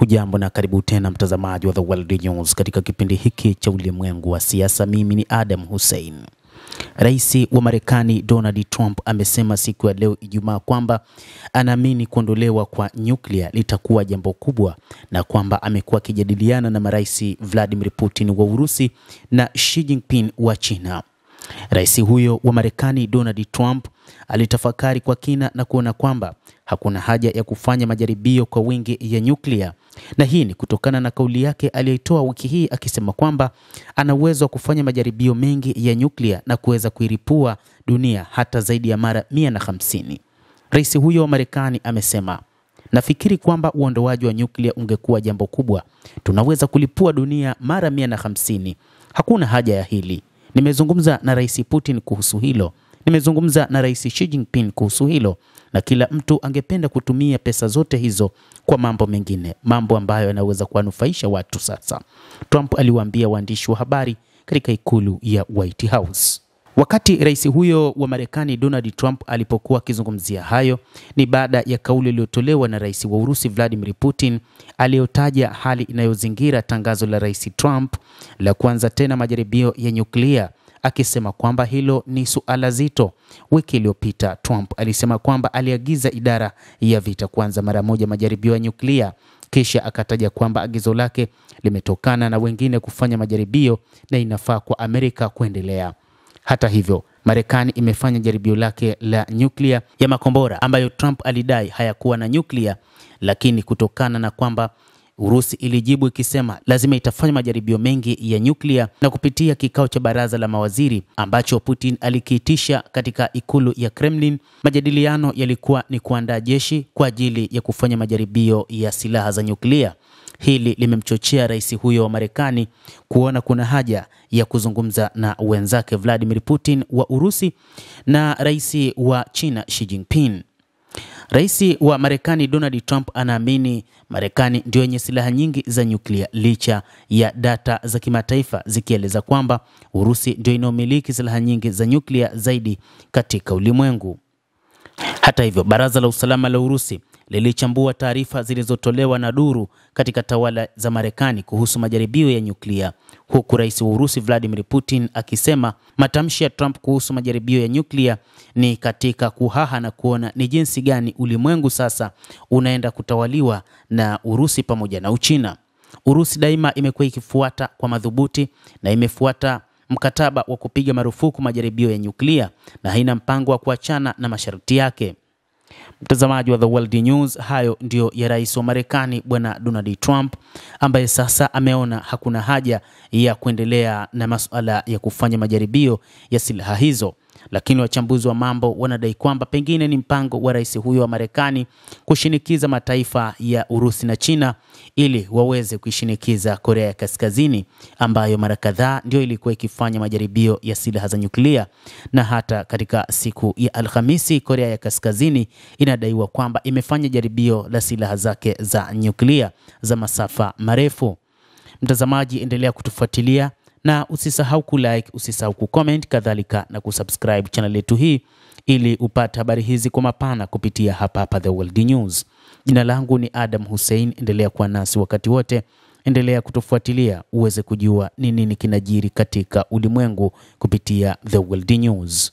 Hujambo na karibu tena mtazamaji wa The World News katika kipindi hiki cha ulimwengu wa siasa. Mimi ni Adam Hussein. Rais wa Marekani Donald Trump amesema siku ya leo Ijumaa kwamba anaamini kuondolewa kwa nyuklia litakuwa jambo kubwa na kwamba amekuwa akijadiliana na marais Vladimir Putin wa Urusi na Xi Jinping wa China. Rais huyo wa Marekani Donald Trump alitafakari kwa kina na kuona kwamba hakuna haja ya kufanya majaribio kwa wingi ya nyuklia, na hii ni kutokana na kauli yake aliyoitoa wiki hii akisema kwamba ana uwezo wa kufanya majaribio mengi ya nyuklia na kuweza kuiripua dunia hata zaidi ya mara 150. Rais huyo wa Marekani amesema, nafikiri kwamba uondoaji wa nyuklia ungekuwa jambo kubwa. Tunaweza kulipua dunia mara 150. Hakuna haja ya hili. Nimezungumza na Rais Putin kuhusu hilo. Nimezungumza na Rais Xi Jinping kuhusu hilo, na kila mtu angependa kutumia pesa zote hizo kwa mambo mengine, mambo ambayo yanaweza kuwanufaisha watu sasa, Trump aliwaambia waandishi wa habari katika ikulu ya White House. Wakati rais huyo wa Marekani Donald Trump alipokuwa akizungumzia hayo, ni baada ya kauli iliyotolewa na rais wa Urusi Vladimir Putin aliyotaja hali inayozingira tangazo la rais Trump la kuanza tena majaribio ya nyuklia, akisema kwamba hilo ni suala zito. Wiki iliyopita Trump alisema kwamba aliagiza idara ya vita kuanza mara moja majaribio ya nyuklia, kisha akataja kwamba agizo lake limetokana na wengine kufanya majaribio na inafaa kwa Amerika kuendelea. Hata hivyo, Marekani imefanya jaribio lake la nyuklia ya makombora ambayo Trump alidai hayakuwa na nyuklia, lakini kutokana na kwamba Urusi ilijibu ikisema lazima itafanya majaribio mengi ya nyuklia, na kupitia kikao cha baraza la mawaziri ambacho Putin alikiitisha katika ikulu ya Kremlin, majadiliano yalikuwa ni kuandaa jeshi kwa ajili ya kufanya majaribio ya silaha za nyuklia. Hili limemchochea rais huyo wa Marekani kuona kuna haja ya kuzungumza na wenzake Vladimir Putin wa Urusi na rais wa China Xi Jinping. Rais wa Marekani Donald Trump anaamini Marekani ndio yenye silaha nyingi za nyuklia, licha ya data za kimataifa zikieleza kwamba Urusi ndio inayomiliki silaha nyingi za nyuklia zaidi katika ulimwengu. Hata hivyo, Baraza la Usalama la Urusi lilichambua taarifa zilizotolewa na duru katika tawala za Marekani kuhusu majaribio ya nyuklia, huku rais wa Urusi Vladimir Putin akisema matamshi ya Trump kuhusu majaribio ya nyuklia ni katika kuhaha na kuona ni jinsi gani ulimwengu sasa unaenda kutawaliwa na Urusi pamoja na Uchina. Urusi daima imekuwa ikifuata kwa madhubuti na imefuata mkataba wa kupiga marufuku majaribio ya nyuklia na haina mpango wa kuachana na masharti yake. Mtazamaji wa The World News, hayo ndio ya rais wa Marekani bwana Donald Trump, ambaye sasa ameona hakuna haja ya kuendelea na masuala ya kufanya majaribio ya silaha hizo. Lakini wachambuzi wa mambo wanadai kwamba pengine ni mpango wa rais huyo wa Marekani kushinikiza mataifa ya Urusi na China ili waweze kuishinikiza Korea ya Kaskazini, ambayo mara kadhaa ndio ilikuwa ikifanya majaribio ya silaha za nyuklia. Na hata katika siku ya Alhamisi, Korea ya Kaskazini inadaiwa kwamba imefanya jaribio la silaha zake za nyuklia za masafa marefu. Mtazamaji, endelea kutufuatilia na usisahau kulike, usisahau kucomment, kadhalika na kusubscribe channel yetu hii ili upate habari hizi kwa mapana kupitia hapa The World News. Jina langu ni Adam Hussein. Endelea kuwa nasi wakati wote, endelea kutufuatilia uweze kujua ni nini kinajiri katika ulimwengu kupitia The World News.